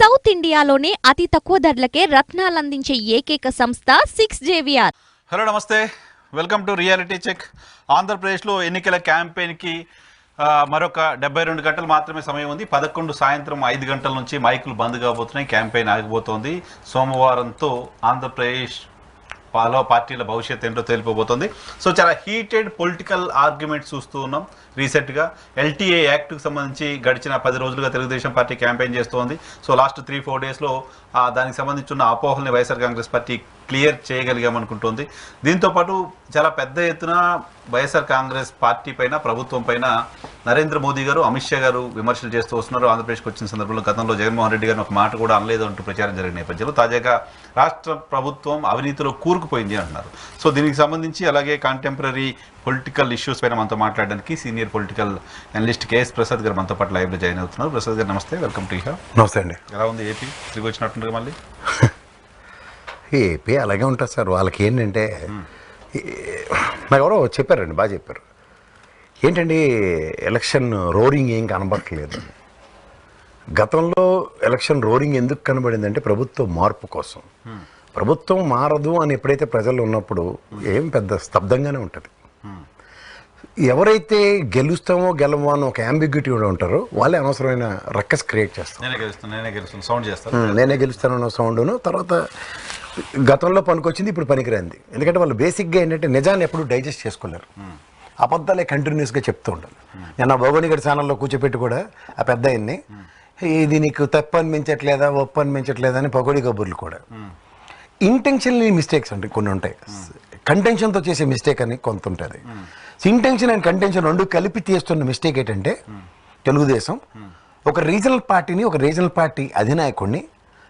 South ఇండియాలోనే అతి తక్కువ ధరలకే రత్నాలందించే ఏకైక సంస్థ 6JVR. హలో నమస్తే, వెల్కమ్ టు రియాలిటీ చెక్. ఆంధ్రప్రదేశ్లో ఎన్నికల క్యాంపెయిన్కి మరొక 72 గంటలు మాత్రమే సమయం ఉంది. 11 సాయంత్రం 5 గంటల నుంచి మైకులు బంద్ కాబోతున్నాయి, క్యాంపెయిన్ ఆగిపోతుంది. సోమవారంతో ఆంధ్రప్రదేశ్ పార్టీల భవిష్యత్తు ఏంటో తెలిపోబోతుంది. సో చాలా హీటెడ్ పొలిటికల్ ఆర్గ్యుమెంట్స్ చూస్తూ ఉన్నాం. రీసెంట్గా ఎల్టీఏ యాక్ట్కి సంబంధించి గడిచిన 10 రోజులుగా తెలుగుదేశం పార్టీ క్యాంపెయిన్ చేస్తోంది. సో లాస్ట్ 3-4 డేస్లో దానికి సంబంధించి ఉన్న అపోహల్ని వైఎస్ఆర్ కాంగ్రెస్ పార్టీ క్లియర్ చేయగలిగామనుకుంటోంది. దీంతోపాటు చాలా పెద్ద ఎత్తున వైఎస్ఆర్ కాంగ్రెస్ పార్టీ పైన, ప్రభుత్వం పైన నరేంద్ర మోదీ గారు, అమిత్ షా గారు విమర్శలు చేస్తూ వస్తున్నారు. ఆంధ్రప్రదేశ్కి వచ్చిన సందర్భంలో గతంలో జగన్మోహన్ రెడ్డి గారిని ఒక మాట కూడా అనలేదు అంటూ ప్రచారం జరిగిన నేపథ్యంలో తాజాగా రాష్ట్ర ప్రభుత్వం అవినీతిలో కూరుకుపోయింది అంటున్నారు. సో దీనికి సంబంధించి అలాగే కాంటెంపరీ పొలిటికల్ ఇష్యూస్ పైన మనతో మాట్లాడడానికి senior political analyst KS Prasad గారు మనతో పాటు లైవ్లో జాయిన్ అవుతున్నారు. ప్రసాద్ గారు నమస్తే, వెల్కమ్ టు ఇహా. నమస్తే అండి. ఎలా ఉంది ఏపీ? తిరిగి వచ్చినట్టుండగా మళ్ళీ ఏపీ అలాగే ఉంటుంది సార్. వాళ్ళకి ఏంటంటే నాకు ఎవరో చెప్పారండి, బాగా చెప్పారు. ఏంటండి ఎలక్షన్ రోరింగ్ ఏం కనబడట్లేదు. గతంలో ఎలక్షన్ రోరింగ్ ఎందుకు కనబడిందంటే ప్రభుత్వ మార్పు కోసం. ప్రభుత్వం మారదు అని ఎప్పుడైతే ప్రజలు ఉన్నప్పుడు ఏం పెద్ద స్తబ్దంగానే ఉంటుంది. ఎవరైతే గెలుస్తామో గెలవో అని ఒక అంబిగ్యూటీ కూడా ఉంటారో వాళ్ళే అనవసరమైన రక్కస్ క్రియేట్ చేస్తారు. నేనే గెలుస్తాను అన్న సౌండ్ను తర్వాత గతంలో పనికొచ్చింది, ఇప్పుడు పనికిరాంది. ఎందుకంటే వాళ్ళు బేసిక్గా ఏంటంటే నిజాన్ని ఎప్పుడు డైజెస్ట్ చేసుకోలేరు. అబద్ధాలే కంటిన్యూస్గా చెప్తూ ఉండాలి. నేను భోగనిగడి ఛానల్లో కూర్చోపెట్టి కూడా ఆ పెద్ద ఆయన్ని ఇది నీకు తప్పు అనిపించట్లేదా, ఒప్పు అనిపించట్లేదా అని పకోడీ కబుర్లు కూడా. ఇంటెన్షనల్లీ మిస్టేక్స్ అంటే కొన్ని ఉంటాయి, కంటెన్షన్తో చేసే మిస్టేక్ అని కొంత ఉంటుంది. ఇంటెన్షన్ అండ్ కంటెన్షన్ రెండు కలిపి తీస్తున్న మిస్టేక్ ఏంటంటే తెలుగుదేశం ఒక రీజనల్ పార్టీని, ఒక రీజనల్ పార్టీ అధినాయకుడిని,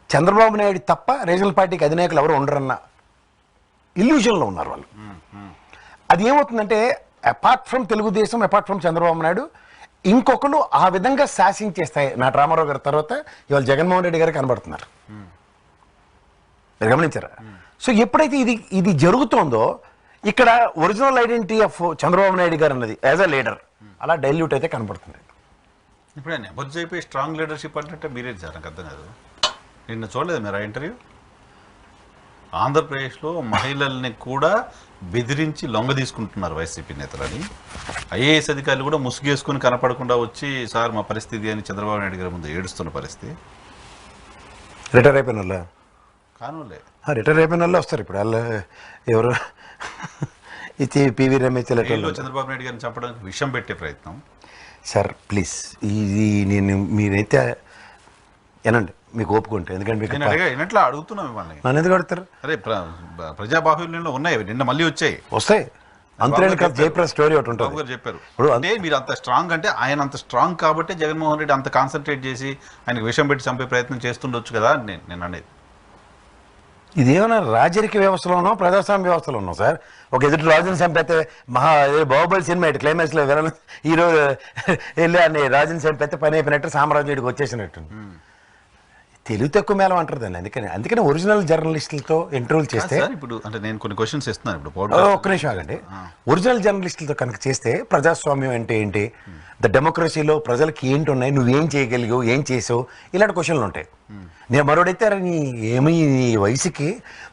చంద్రబాబు నాయుడు తప్ప రీజనల్ పార్టీకి అధినాయకులు ఎవరు ఉండరన్న ఇల్యూజన్లో ఉన్నారు వాళ్ళు. అది ఏమవుతుందంటే apart from Telugu Desam, apart from Chandrababu Naidu ఇంకొకరు ఆ విధంగా శాసించేస్తాయి. నాటి రామారావు గారి తర్వాత ఇవాళ జగన్మోహన్ రెడ్డి గారికి కనబడుతున్నారు. మీరు గమనించారా? సో ఎప్పుడైతే ఇది జరుగుతుందో ఇక్కడ original identity of Chandrababu Naidu గారు అన్నది యాజ్ అ లీడర్ అలా డైల్యూట్ అయితే కనబడుతుంది. ఇప్పుడు నెబర్జ్ అయిపోయి స్ట్రాంగ్ లీడర్షిప్ అంటే మీరే సార్, నాకు అర్థం కాదు. నిన్న చూడలేదు మీరు ఆ ఇంటర్వ్యూ? ఆంధ్రప్రదేశ్లో మహిళల్ని కూడా బెదిరించి లొంగ తీసుకుంటున్నారు వైసీపీ నేతలని. ఐఏఎస్ అధికారులు కూడా ముసుగేసుకుని కనపడకుండా వచ్చి సార్ మా పరిస్థితి అని చంద్రబాబు నాయుడు గారి ముందు ఏడుస్తున్న పరిస్థితి. రిటైర్ అయిపోయిన వాళ్ళ కానులే రిటైర్ అయిపోయిన వాళ్ళు వస్తారు. ఇప్పుడు వాళ్ళు ఎవరు ఇది పివి రమేష్ చంద్రబాబు నాయుడు గారిని చంపడానికి విషం పెట్టే ప్రయత్నం. సార్ ప్లీజ్ ఇది నేను మీరైతే ఏనండి మీకు ఒప్పుకుంటే, ఎందుకంటే మీకు అడుగుతున్నా మిమ్మల్ని. నన్ను ఎందుకు అడుగుతారు? అరే ప్రజాబాహుల్యంలో ఉన్నాయి, నిన్న మళ్ళీ వస్తాయి. అంతేని కాదు, జయప్రద స్టోరీ ఒకటి ఉంటుంది. చెప్పారు అంటే మీరు అంత స్ట్రాంగ్, అంటే ఆయన అంత స్ట్రాంగ్ కాబట్టి జగన్మోహన్ రెడ్డి అంత కాన్సన్ట్రేట్ చేసి ఆయనకు విషం పెట్టి చంపే ప్రయత్నం చేస్తుండొచ్చు కదా నేను అనేది. ఇదేమన్నా రాజరిక వ్యవస్థలోనో ప్రజాస్వామ్య వ్యవస్థలో ఉన్నాం సార్. ఒక ఎదుటి రాజుని చంపేస్తే బాహుబలి సినిమా ఇటు క్లైమాక్స్లో హీరో వెళ్ళి అని రాజుని చంపేస్తే పని అయిపోయినట్టు సామ్రాజ్యుడికి వచ్చేసినట్టు. తెలుగు తక్కువ మేళం అంటారు దాన్ని. అందుకని ఒరిజినల్ జర్నలిస్టులతో ఇంటర్వ్యూలు చేస్తే ఇప్పుడు అంటే నేను కొన్ని క్వశ్చన్స్ ఇస్తున్నాను. ఇప్పుడు ఒక్క నిమిషం ఆగండి. ఒరిజినల్ జర్నలిస్టులతో కనుక చేస్తే ప్రజాస్వామ్యం అంటే ఏంటి, ద డెమోక్రసీలో ప్రజలకి ఏంటి ఉన్నాయి, నువ్వేం చేయగలిగావు, ఏం చేసావు, ఇలాంటి క్వశ్చన్లు ఉంటాయి. నేను మరోడైతే నీ ఏమి నీ వయసుకి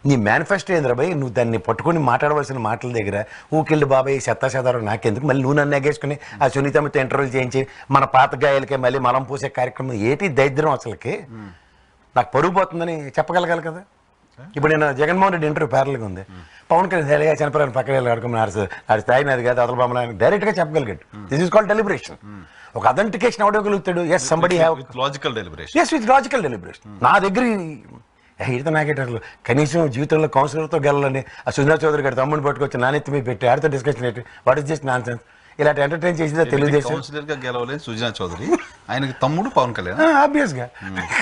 నీ మేనిఫెస్టో ఏంద్రా భయ్, నువ్వు దాన్ని పట్టుకొని మాట్లాడవలసిన మాటల దగ్గర ఊకెళ్ళి బాబాయ్ చెత్తాచెదారు నాకెందుకు, మళ్ళీ నువ్వు నన్ను ఎగేసుకుని ఆ సునీతమ్మతో ఇంటర్వ్యూలు చేయించి మన పాత గాయాలకే మళ్ళీ మలం పూసే కార్యక్రమం ఏంటి దరిద్రం అసలుకి. నాకు పరుగు పోతుందని చెప్పగలగాలి కదా. ఇప్పుడు నేను జగన్మోహన్ రెడ్డి ఇంటర్వ్యూ ప్యారల్గా ఉంది. పవన్ కళ్యాణ్ చనిపోయాను పక్కన వెళ్ళి ఆడుకుని ఆడి స్థాయి అది కాదు అదల బొమ్మలు డైరెక్ట్గా చెప్పగలిగాడు. This is called deliberation. ఒక అథెంటికేషన్ అవడగలుగుతాడు. Yes somebody have logical deliberation. Yes with logical deliberation. నా దగ్గర ఈత నాకేటర్లు కనీసం జీవితంలో కౌన్సిలర్తో గెలాలని ఆ సుజనా చౌదరి గారి తమ్ముడిని పట్టుకొచ్చి నానెత్తి మీద పెట్టి ఆడితో డిస్కషన్ ఏంటి, what is just non sense. ఇలాంటి ఎంటర్టైన్ చేసిందా తెలుగుదేశం? కౌన్సిలర్గా గెలవలేదు సుజనా చౌదరి, ఆయనకి తమ్ముడు పవన్ కళ్యాణ్. ఆబ్వియస్గా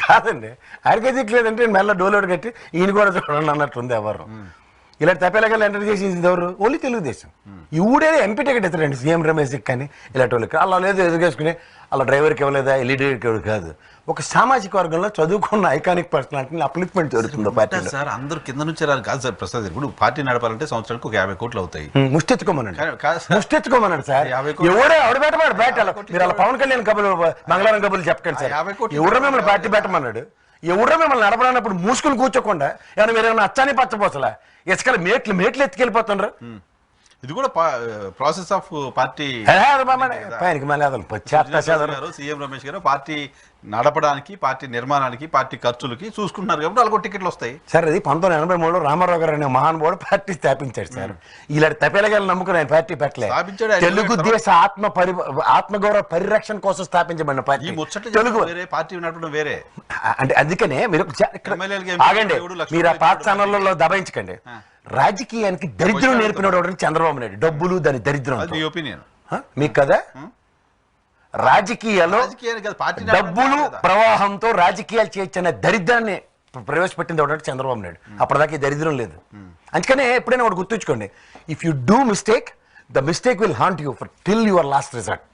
కాదండి, ఆయనకైతే లేదంటే మెల్ల డోలోడు కట్టి ఈయన కూడా చూడండి అన్నట్టు ఉంది. ఎవరు ఇలాంటి తప్పేలాగా ఎంటర్ చేసింది ఎవరు? ఓన్లీ తెలుగుదేశం. ఇవుడే ఎంపీ టికెట్ ఎత్తారండి సీఎం రమేష్కి, కానీ ఇలాంటి వాళ్ళకి అలా లేదు ఎదురుకేసుకుని అలా డ్రైవర్కి ఇవ్వలేదా, ఎల్ఈడీకి కాదు. ఒక సామాజిక వర్గంలో చదువుకున్న ఐకానిక్ పర్సనాలిటీని అప్లిప్మెంట్ జరుగుతుంది పార్టీ సార్. అందరూ కింద నుంచి రాదు కాదు సార్ ప్రసాద్. ఇప్పుడు పార్టీ నడపాలంటే సంవత్సరానికి ఒక 50 కోట్లు అవుతాయి. ముష్టెత్తుకోమనండి సార్. ఎవడే ఎవడు పెట్టమాడు బ్యాట్. మీరు అలా పవన్ కళ్యాణ్ కబులు మంగళవారం కబులు చెప్పకండి సార్. ఎవడో మిమ్మల్ని పార్టీ పెట్టమన్నాడు? ఎవడో మిమ్మల్ని నడపడానప్పుడు మూసుకుని కూర్చోకుండా ఏమైనా మీరేమైనా అచ్చాని పచ్చపోసలా ఇసుకలు మేట్లు ఎత్తుకెళ్ళిపోతుండ్రు. ఇది కూడా ప్రాసెస్ ఆఫ్ పార్టీ. పైనకి మళ్ళీ అదలు సీఎం రమేష్ గారు పార్టీ నడపడానికి, పార్టీ నిర్మాణానికి, పార్టీ ఖర్చులకి చూసుకుంటున్నారు కాబట్టి వాళ్ళకు టికెట్లు వస్తాయి. సార్ అది 1983లో రామారావు గారు అనే మహానుభావుడు పార్టీ స్థాపించాడు సార్. ఇలాంటి తప్పేలగాలు నమ్ముకుని ఆయన పార్టీ పెట్టలే. తెలుగు దేశ ఆత్మగౌరవ పరిరక్షణ కోసం స్థాపించబడిన పార్టీ. తెలుగు పార్టీ నడపడం వేరే. అంటే అందుకనే మీరు ఆగండి, మీరు ఆ పాత ఛానళ్ళలో దబాయించకండి. రాజకీయానికి దరిద్రం నేర్పినోడు చంద్రబాబు నాయుడు. డబ్బులు దాని దరిద్రం మీకు కదా. రాజకీయాల్లో డబ్బులు ప్రవాహంతో రాజకీయాలు చేయొచ్చనే దరిద్రాన్ని ప్రవేశపెట్టింది ఒకటి చంద్రబాబు నాయుడు. అప్పటిదాకా దరిద్రం లేదు. అందుకనే ఎప్పుడైనా ఒకటి గుర్తుంచుకోండి, if you do mistake the mistake will haunt you for till your last result.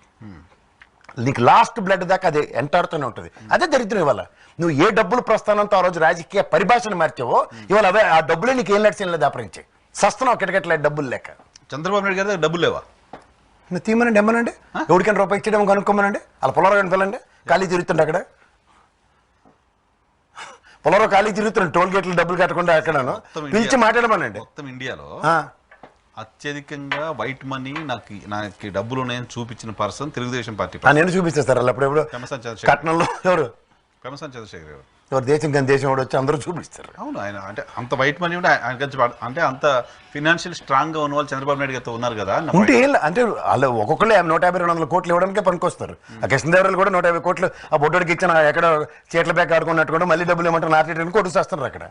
నీకు లాస్ట్ బ్లడ్ దాకా అదే ఎంటాడుతూనే ఉంటుంది. అదే దరిద్రం. ఇవాళ నువ్వు ఏ డబ్బులు ప్రస్థానంతో ఆ రోజు రాజకీయ పరిభాషను మార్చావో ఇవాళ అవే ఆ డబ్బులే నీకు ఏం లక్ష్యం లేదు దాపరించే సస్తున్నావు కిటకట్లే డబ్బులు లేక. చంద్రబాబు నాయుడు గారి డబ్బులు లేవా? తీమనండి, ఎమ్మనండి, ఎవరికైనా రూపాయి ఇచ్చేయడం కనుక్కోమనండి. అలా పొలవరం పిల్లండి, ఖాళీ తిరుగుతుండే అక్కడ పొలవరం ఖాళీ తిరుగుతున్నాడు. టోల్ గేట్లు డబ్బులు కట్టకుండా ఎక్కడను పిలిచి మాట్లాడమనండి. మొత్తం ఇండియాలో అత్యధికంగా వైట్ మనీ నాకు డబ్బులు ఉన్నాయని చూపించిన పర్సన్ తెలుగుదేశం పార్టీ. నేను చూపిస్తాను సార్. అలా అప్పుడెప్పుడు కట్నంలో ఎవరు పెమ్మసాని చంద్రశేఖర్ గారు ఎవరు దేశం కానీ దేశం కూడా వచ్చి అందరూ చూపిస్తారు. అవును, ఆయన అంటే అంత వైట్ మనీ ఉంటే ఆయన అంటే అంత ఫినాన్షియల్ స్ట్రాంగ్ గా ఉన్న వాళ్ళు చంద్రబాబు నాయుడు గారితో ఉన్నారు కదా. ఉంటే అంటే వాళ్ళు ఒక్కొక్కరు 150-200 కోట్లు ఇవ్వడానికే పనికొస్తారు. ఆ కృష్ణదేవరాయలు కూడా 150 కోట్లు ఆ బొడ్డోడికి ఇచ్చిన ఎక్కడ చీట్ల బ్యాగ్ ఆడుకున్నట్టు కూడా మళ్ళీ డబ్బులు ఏమంటారు నాటేయడానికి కొట్టుకు చేస్తున్నారు అక్కడ.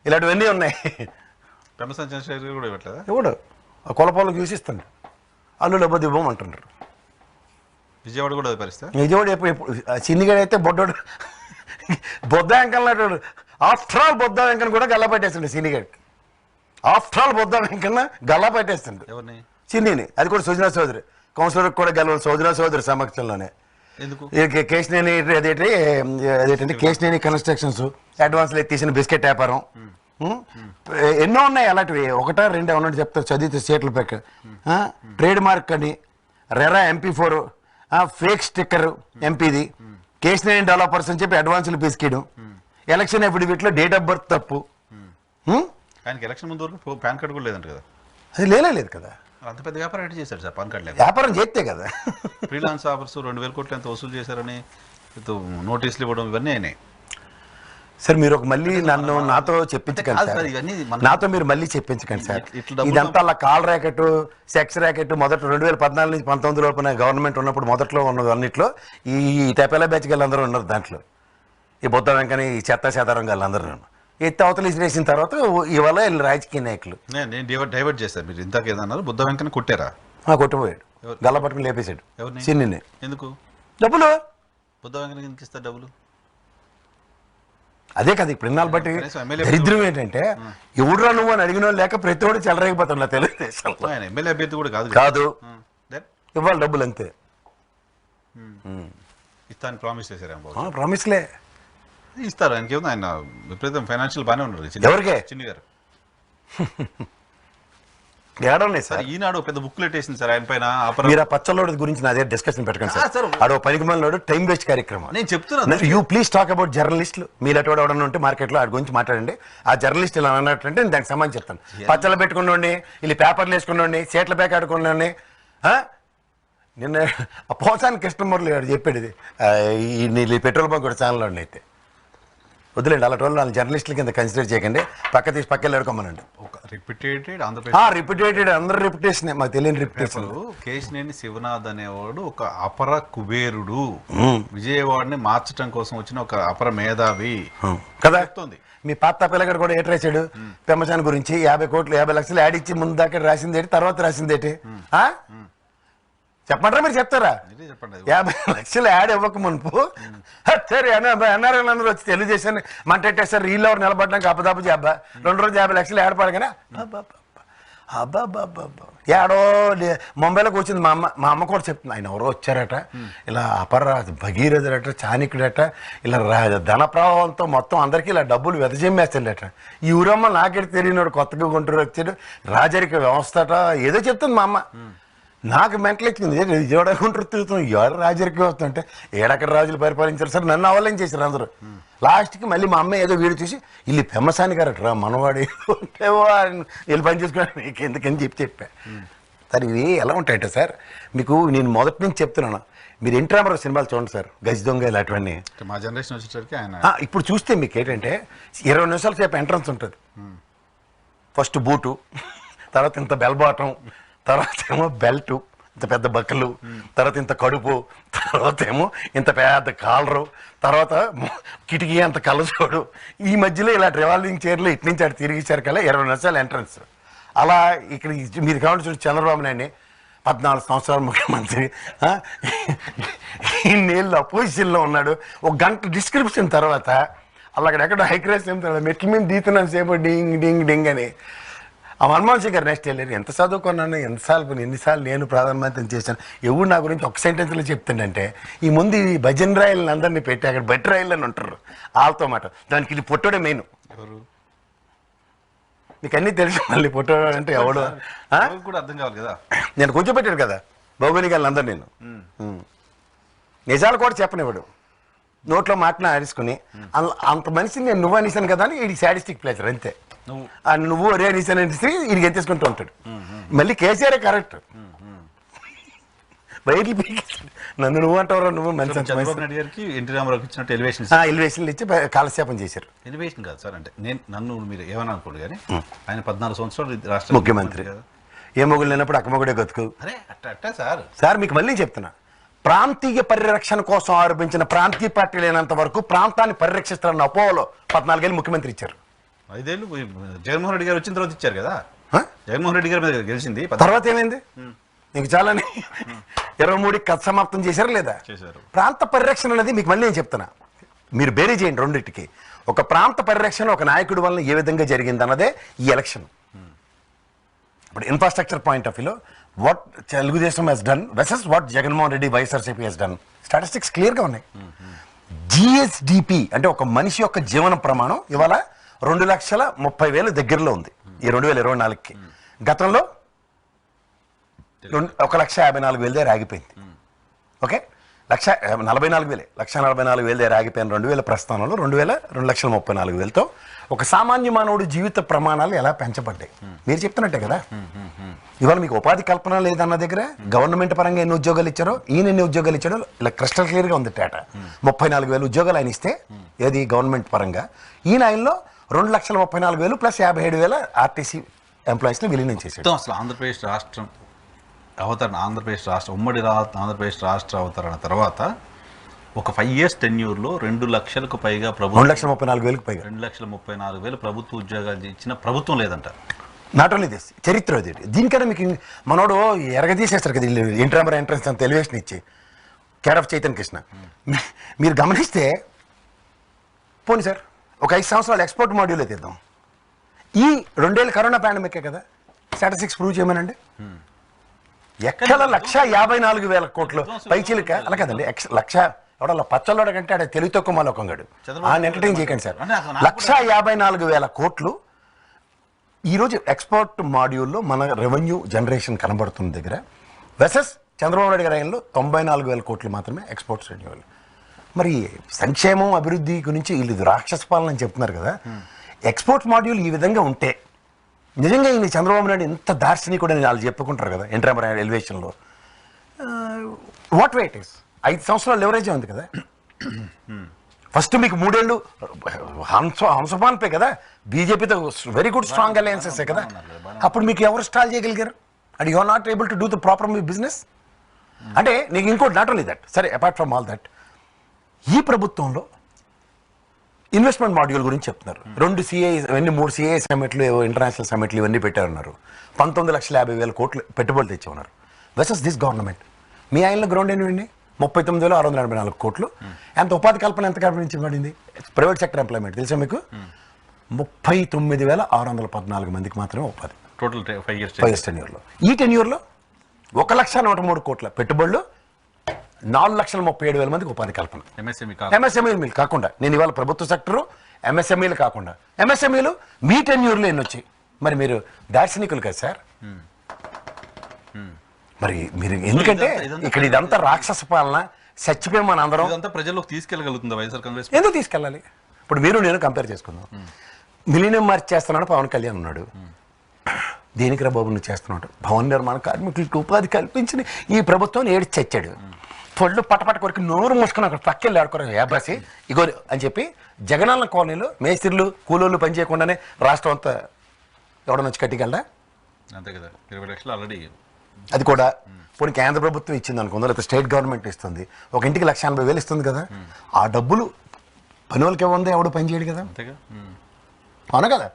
ఇలాంటివన్నీ ఉన్నాయి. పెమ్మసాని చంద్రశేఖర్ గారు కూడా ఇవ్వట్లేదా? ఎవడు ఆ కొలపాలకు చూసిస్తాడు. అల్లు డబ్బు ఇవ్వమంటున్నారు. విజయవాడ కూడా పరిస్థితి. విజయవాడ చిన్నిగాడు అయితే బొడ్డోడు బొద్ద వెంకన్న ఆఫ్టర్ ఆల్ బొద్ద వెంకన్న కూడా గల్లా పెట్టేస్తుండే. సీనిగాడు ఆఫ్టర్ ఆల్ బొద్ద వెంకన్న గల్లా పెట్టేస్తుండే. ఎవరిని? చిన్నిని. అది కూడా సుజనా చౌదరి కౌన్సిలర్ కూడా గెలవాలి. సుజనా చౌదరి సమక్షంలోనే. ఎందుకు? కేశినేని అదేంటంటే కేశినేని కన్స్ట్రక్షన్స్ అడ్వాన్స్లో తీసిన బిస్కెట్ వ్యాపారం ఎన్నో ఉన్నాయి అలాంటివి. 1-2 ఏమన్నా చెప్తారు చదివితే సీట్ల పెక్క. ట్రేడ్ మార్క్ అని రెరా MP4 ఫేక్ స్టిక్కర్ ఎంపీది. కేశినేని డెవలపర్స్ అని చెప్పి అడ్వాన్సులు పిసికేయడం. ఎలక్షన్ అఫిడవిట్లో డేట్ ఆఫ్ బర్త్ తప్పు. ఆయనకి ఎలక్షన్ ముందు వరకు పాన్ కార్డు కూడా లేదంట కదా. అది లేదు కదా. అంత పెద్ద వ్యాపారం ఎట్లా చేశారు సార్? పాన్ కార్డు లేదు. వ్యాపారం చేస్తే కదా. ఫ్రీలాన్స్ ఆఫర్స్ 2000 కోట్లు ఎంత వసూలు చేశారని నోటీసులు ఇవ్వడం ఇవన్నీ అయినాయి. సార్ మీరు ఒక మళ్ళీ నాతో చెప్పించకండి సార్. నాతో మీరు మళ్ళీ చెప్పించకండి సార్. ఇదంతా అలా కాల్ ర్యాకెట్ సెక్స్ ర్యాకెట్ మొదట 2014 నుంచి 19 లోపల గవర్నమెంట్ ఉన్నప్పుడు మొదట్లో ఉన్నది అన్నింటిలో ఈ టెపెలా బ్యాచ్ గల్లందరూ ఉన్నారు. దాంట్లో ఈ బొద్ద వెంకని ఈ చెత్త శాతారం గల్లందరూ ఎత్తి అవతలు ఇసిరేసిన తర్వాత ఇవాళ రాజకీయ నాయకులు. నేను డైవర్ట్ చేశారు. మీరు ఇంతకు ఏదన్నారు బుద్ధ వెంకని కొట్టారా? కొట్టిపోయాడు. గల్ల పట్టుకుని లేపేశాడు చిన్ని. ఎందుకు? డబ్బులు. బుద్ధ వెంకనికి ఎందుకు ఇస్తారు డబ్బులు? అదే కదా ఇప్పుడు ఇన్నాళ్ళు బట్టి దరిద్రం ఏంటంటే ఎవడురా నువ్వు అని అడిగిన లేక ప్రతి ఒడు చెలరేగిపోతున్నా తెలుగుదేశంలో. ఎమ్మెల్యే అభ్యర్థి కూడా కాదు ఇవ్వాలి డబ్బులు అంతే. ఇస్తాను ప్రామిస్ చేశారు. ప్రామిస్లే ఇస్తారు. ఆయనకి ఏమో ఆయన విపరీతం ఫైనాన్షియల్ బాగానే ఉన్నారు. ఎవరికే? చిన్ని గారు ఏడున్నాయి సార్. ఈనాడు పెద్ద బుక్లెట్ వేసింది సార్ ఆయన పైన. మీరు ఆ పచ్చలోడు గురించి నా దగ్గర డిస్కషన్ పెట్టకండి సార్. ఆడో 10 మంది టైం వేస్ట్ కార్యక్రమం. నేను చెప్తున్నాను. యూ ప్లీజ్ టాక్ అబౌట్ జర్నలిస్టులు. మీలాంటి వాడు ఎవడన్నా ఉంటే మార్కెట్లో వాడి గురించి మాట్లాడండి. ఆ జర్నలిస్ట్ ఇలా అన్నట్లంటే నేను దానికి సంబంధించి చెప్తాను. పచ్చలు పెట్టుకున్నాండి, వీళ్ళు పేపర్లు వేసుకున్నాండి, సీట్ల బ్యాగ్ ఆడుకున్నాండి. నిన్న పోసాని కస్టమర్లు చెప్పాడు ఇది ఈ పెట్రోల్ బంక్ కూడా ఛానల్లో అయితే వదిలేండి. అలాంటి వాళ్ళు జర్నలిస్టుల కింద కన్సిడర్ చేయకండి. పక్క తీసి పక్కకి ఎడుకోమనండి. రిప్యుటేటెడ్ అందరు రిప్యుటేషన్ మాకు తెలియని రిప్యుటేషన్. కేశినేని శివనాథ్ అనేవాడు ఒక అపర కుబేరుడు. విజయవాడని మార్చడం కోసం వచ్చిన ఒక అపర మేధావి కదా. మీ పాత పిల్లగాడు కూడా ఏట రాశాడు పెమ్మచాని గురించి 50 లక్షలు యాడ్ ఇచ్చి ముందు దాకా రాసిందేటి తర్వాత రాసిందేటి చెప్పమంటారా? మీరు చెప్తారా? 50 లక్షలు యాడ్ ఇవ్వక మునుపు సరే ఎన్ఆర్ఎల్ అందరూ వచ్చి తెలుగుదేశాన్ని మంటెట్టేసారు. వీళ్ళు ఎవరు నిలబడ్డానికి అబ్బదాపు జబ్బా 2 రోజులు 50 లక్షలు యాడ్ పడగానే అబ్బాబ్బాబ్బా ఏడో ముంబైలోకి వచ్చింది. మా అమ్మ కూడా చెప్తుంది ఆయన ఎవరో వచ్చారట, ఇలా అపర భగీరథుడట, చాణిక్యుడట, ఇలా ధన ప్రభావంతో మొత్తం అందరికీ ఇలా డబ్బులు వెదజెమ్మేస్తాడట. ఈ ఊరమ్మ నాకెట్ తెలియనాడు కొత్తగా గుంటూరు వచ్చాడు రాజరిక వ్యవస్థ అట ఏదో చెప్తుంది మా అమ్మ. నాకు మెంటల్ ఎక్కింది, విజయవాడకుంటారు తిరుగుతున్నాం, ఎవరు రాజరికం వస్తుంటే ఏడక్కడ రాజులు పరిపాలించారు సార్, నన్ను అవలం చేశారు అందరూ. లాస్ట్కి మళ్ళీ మా అమ్మాయి ఏదో వీడియో చూసి ఇల్లు పెమ్మసాని గారు రా మనవాడు వెళ్ళి పని చేసుకున్నాను నీకు ఎందుకని చెప్పా. సార్ ఇవి ఎలా ఉంటాయంటే సార్, మీకు నేను మొదటి నుంచి చెప్తున్నాను, మీరు ఎన్టీ రామారావు సినిమాలు చూడండి సార్, గజ దొంగ ఇలాంటివన్నీ. మా జనరేషన్ వచ్చేసరికి ఆయన ఇప్పుడు చూస్తే మీకు ఏంటంటే 20 నిమిషాల సేపు ఎంట్రన్స్ ఉంటుంది. ఫస్ట్ బూటు, తర్వాత ఇంత బెల్ బాటం, తర్వాత ఏమో బెల్టు, ఇంత పెద్ద బక్కలు, తర్వాత ఇంత కడుపు, తర్వాత ఏమో ఇంత పెద్ద కాలరు, తర్వాత కిటికీ అంత కళ్ళజోడు, ఈ మధ్యలో ఇలా రివాల్వింగ్ చైర్లు ఇటు నుంచి అటు తిరిగిచ్చారు కదా 20 నిమిషాలు ఎంట్రన్స్. అలా ఇక్కడ మీరు కావాలి చూడండి, చంద్రబాబు నాయుడిని 14 సంవత్సరాలు ముఖ్యమంత్రి, ఇన్నేళ్ళు అపోజిషన్లో ఉన్నాడు, ఒక గంట డిస్క్రిప్షన్ తర్వాత అలాగడెక్కడ హైక్రేస్ మెట్ల మీద దీతున్నాను సేపు డింగ్ డింగ్ డింగ్ అని. ఆ మన్మోహన్ సింగ్ గారు నెక్స్ట్ వెళ్ళారు, ఎంత చదువుకున్నాను, ఎన్నిసార్లు నేను ప్రధానమంత్రిని చేశాను, ఎవరు నా గురించి ఒక సెంటెన్స్లో చెప్తుండంటే ఈ ముందు ఈ భజన్ రాయల్ని అందరినీ పెట్టి అక్కడ బట్టి రాయలు అని ఉంటారు వాళ్ళతో మాట, దానికి ఇది పొట్టోడే మెయిన్. ఎవరు నీకు అన్నీ తెలుసు, మళ్ళీ పొట్టోడు అంటే ఎవడు కూడా అర్థం కావాలి కదా. నేను కూర్చోబెట్టాడు కదా భౌగోళికాలను అందరు, నేను నిజాలు కూడా చెప్పనివాడు, నోట్లో మాటను ఆడించుకుని అంత మనిషిని నేను నువ్వు అనేసాను కదా అని ఇది సాడిస్టిక్ ప్లేజర్ అంతే. నువ్వు ఒరే అనేసాను అనేసి ఇది ఎత్తేసుకుంటూ ఉంటాడు. మళ్ళీ కేసీఆర్ కరెక్ట్ బయటికి పీకేస్తాడు, నన్ను నువ్వు అంటావు, నువ్వు మంచి చంద్రబాబు నాయుడు గారికి ఎన్టీ రామారావుకి ఇచ్చినట్టు ఎలివేషన్లు ఇచ్చి కాలక్షేపం చేశారు. ఎలివేషన్ కాదు సార్, అంటే నన్ను మీరు ఏమని అనుకోండి కానీ ఆయన 14 సంవత్సరాలు రాష్ట్ర ముఖ్యమంత్రి, ఏ మొగుడు లేనప్పుడు అక్కమొగుడే గతుకు. అరే అట్ట సార్ మీకు మళ్ళీ చెప్తున్నా, ప్రాంతీయ పరిరక్షణ కోసం ఆరోపించిన ప్రాంతీయ పార్టీ లేనంత వరకు ప్రాంతాన్ని పరిరక్షిస్తారన్న అపోలో 14 ఏళ్ళు ముఖ్యమంత్రి ఇచ్చారు. 5 ఏళ్ళు జగన్మోహన్ రెడ్డి గారు వచ్చిన తర్వాత ఇచ్చారు కదా. జగన్మోహన్ రెడ్డి గారి మీద గెలిచింది, తర్వాత ఏమైంది నీకు చాలని 23 కథ సమాప్తం చేశారు లేదా. ప్రాంత పరిరక్షణ అనేది మీకు మళ్ళీ నేను చెప్తున్నా, మీరు బేరీ చేయండి రెండింటికి. ఒక ప్రాంత పరిరక్షణ ఒక నాయకుడి వల్ల ఏ విధంగా జరిగింది అన్నదే ఈ ఎలక్షన్. ఇప్పుడు ఇన్ఫ్రాస్ట్రక్చర్ పాయింట్ ఆఫ్ వ్యూలో what Telugu Desam has done versus what Jaganmohan Reddy YSRCP has done, statistics క్లియర్గా ఉన్నాయి. జిఎస్డిపి అంటే ఒక మనిషి యొక్క జీవన ప్రమాణం ఇవాళ 2,30,000 దగ్గరలో ఉంది ఈ 2024కి. గతంలో 1,54,000 దగ్గర ఆగిపోయింది. ఓకే, 1,44,000 1,44,000 దగ్గర ఆగిపోయిన 2000 ప్రస్థానంలో 2,34,000తో ఒక సామాన్య మానవుడి జీవిత ప్రమాణాలు ఎలా పెంచబడ్డాయి మీరు చెప్తున్నట్టే కదా. ఇవాళ మీకు ఉపాధి కల్పన లేదన్న దగ్గర గవర్నమెంట్ పరంగా ఎన్ని ఉద్యోగాలు ఇచ్చారో, ఈయన ఎన్ని ఉద్యోగాలు ఇచ్చాడో ఇలా క్రిస్టల్ క్లియర్గా ఉంది డేటా. 34,000 ఉద్యోగాలు ఆయన ఇస్తే ఏది గవర్నమెంట్ పరంగా, ఈయన ఆయనలో 2,34,000 ప్లస్ 57,000 ఆర్టీసీ ఎంప్లాయీస్ని విలీనం చేశాడు. అసలు ఆంధ్రప్రదేశ్ రాష్ట్రం అవతరణ, ఆంధ్రప్రదేశ్ రాష్ట్రం ఉమ్మడి ఆంధ్రప్రదేశ్ రాష్ట్ర అవతరణ తర్వాత ఒక 5 years టెన్యూర్లో 2 లక్షలకు పైగా ప్రభుత్వం, 2,34,000 పైగా 2,34,000 ప్రభుత్వ ఉద్యోగాలు ఇచ్చిన ప్రభుత్వం లేదంట. నాట్ ఓన్లీ దిస్, చరిత్ర అది. దీనికన్నా మీకు మనోడు ఎరగదీసేస్తారు కదా ఎన్టీ రామారావు ఎంట్రన్స్ అంత ఎలివేషన్ ఇచ్చి కేర్ ఆఫ్ చైతన్య కృష్ణ. మీరు గమనిస్తే పోనీ సార్ ఒక 5 సంవత్సరాలు ఎక్స్పోర్ట్ మాడ్యూల్ తీద్దాం, ఈ 2 ఏళ్ళు కరోనా పాండమికే కదా, స్టాటిస్టిక్స్ ప్రూవ్ చేయమనండి. ఎక్కడ 1,54,000 కోట్లు పైచీలిక అలా కదండి, లక్ష ఎవడల్లా పచ్చళ్ళోడ కంటే ఆడ తెలుగు తక్కువ మాలోకంగాడు ఆయన ఎంటర్టైన్ చేయకండి సార్. 1,54,000 కోట్లు ఈరోజు ఎక్స్పోర్ట్ మాడ్యూల్లో మన రెవెన్యూ జనరేషన్ కనబడుతున్న దగ్గర వెసెస్ చంద్రబాబు నాయుడు గారి ఆయనలో 94,000 కోట్లు మాత్రమే ఎక్స్పోర్ట్స్ రెన్యూవల్. మరి సంక్షేమం అభివృద్ధి గురించి వీళ్ళు రాక్షస పాలన అని చెప్తున్నారు కదా, ఎక్స్పోర్ట్ మాడ్యూల్ ఈ విధంగా ఉంటే నిజంగా ఈయన చంద్రబాబు నాయుడు ఎంత దార్శనికుడు అని వాళ్ళు చెప్పుకుంటారు కదా ఎన్టీ రామారావు ఎలివేషన్లో. వాట్ వెయిట్ ఇస్ 5 సంవత్సరాలు లెవరేజ్ ఉంది కదా. ఫస్ట్ మీకు 3 ఏళ్ళు హంసపాన్పే కదా, బీజేపీతో వెరీ గుడ్ స్ట్రాంగ్ అలయన్సెస్ కదా, అప్పుడు మీకు ఎవరు స్టాల్ చేయగలిగారు? And you are not able to do the proper మీ బిజినెస్. అంటే నీకు ఇంకోటి నాట్ ఓన్లీ దట్, సరే అపార్ట్ ఫ్రమ్ ఆల్ దట్, ఈ ప్రభుత్వంలో ఇన్వెస్ట్మెంట్ మాడ్యూల్ గురించి చెప్తున్నారు. 2 CA ఇవన్నీ 3 CA సమ్మిట్లు, ఇంటర్నేషనల్ సమ్మిట్లు ఇవన్నీ పెట్టారన్నారు. 19,50,000 కోట్లు పెట్టుబడులు తెచ్చి వెసెస్ దిస్ గవర్నమెంట్. మీ ఆయనలో గ్రౌండ్ ఎన్ని 39,684 కోట్లు. ఎంత ఉపాధి కల్పన ఎంత కల్పించబడింది ప్రైవేట్ సెక్టర్ ఎంప్లాయ్మెంట్ తెలుసా మీకు? 39,614 మందికి మాత్రమే ఉపాధి టోటల్ 5 years టెన్యూర్లో. ఈ టెన్యూర్లో 1,103 కోట్ల పెట్టుబడులు, 4,37,000 మందికి ఉపాధి కల్పన. ఎంఎస్ఎంఈలు కాకుండా, నేను ఇవాళ ప్రభుత్వ సెక్టరు ఎంఎస్ఎంఈలు కాకుండా ఎంఎస్ఎంఈలు మీ టెన్యూర్లో ఎన్ని వచ్చాయి? మరి మీరు దార్శనికులు కదా సార్. మరి మీరు ఎందుకంటే ఇక్కడ ఇదంతా రాక్షస పాలన, చచ్చిపోయి మన అందరం ఇదంతా ప్రజల్లోకి తీసుకెళ్ళగలుగుతుంది వైఎస్ఆర్ కాంగ్రెస్. ఎందుకు తీసుకెళ్ళాలి? ఇప్పుడు మీరు నేను కంపేర్ చేసుకుందాం. మిలీనియం మార్చి చేస్తున్నాడు పవన్ కళ్యాణ్ ఉన్నాడు. దేనికి రా బాబు నువ్వు చేస్తున్నాడు? భవన నిర్మాణ కార్మికులకు ఉపాధి కల్పించిన ఈ ప్రభుత్వం ఏడు చచ్చాడు. పళ్ళు పట్టపట్ట కొరికి నోరు మూసుకుని అక్కడ పక్కెళ్ళి ఆడుకోరు ఏబాసి ఇగో అని చెప్పి జగనన్న కాలనీలో మేస్త్రీలు కూలోళ్ళు పని చేయకుండానే రాష్ట్రం అంతా ఎవడన్నా వచ్చి కట్టికెళ్ళా? అంతే కదా, 20 లక్షలు ఆల్రెడీ. అది కూడా పోనీ కేంద్ర ప్రభుత్వం ఇచ్చింది అనుకుందో, లేకపోతే స్టేట్ గవర్నమెంట్ ఇస్తుంది, ఒక ఇంటికి 1,80,000 ఇస్తుంది కదా. ఆ డబ్బులు పని వాళ్ళకి ఇవ్వండి, ఎవడు పని చేయడు కదా. అంతేగా, అవునా కదా?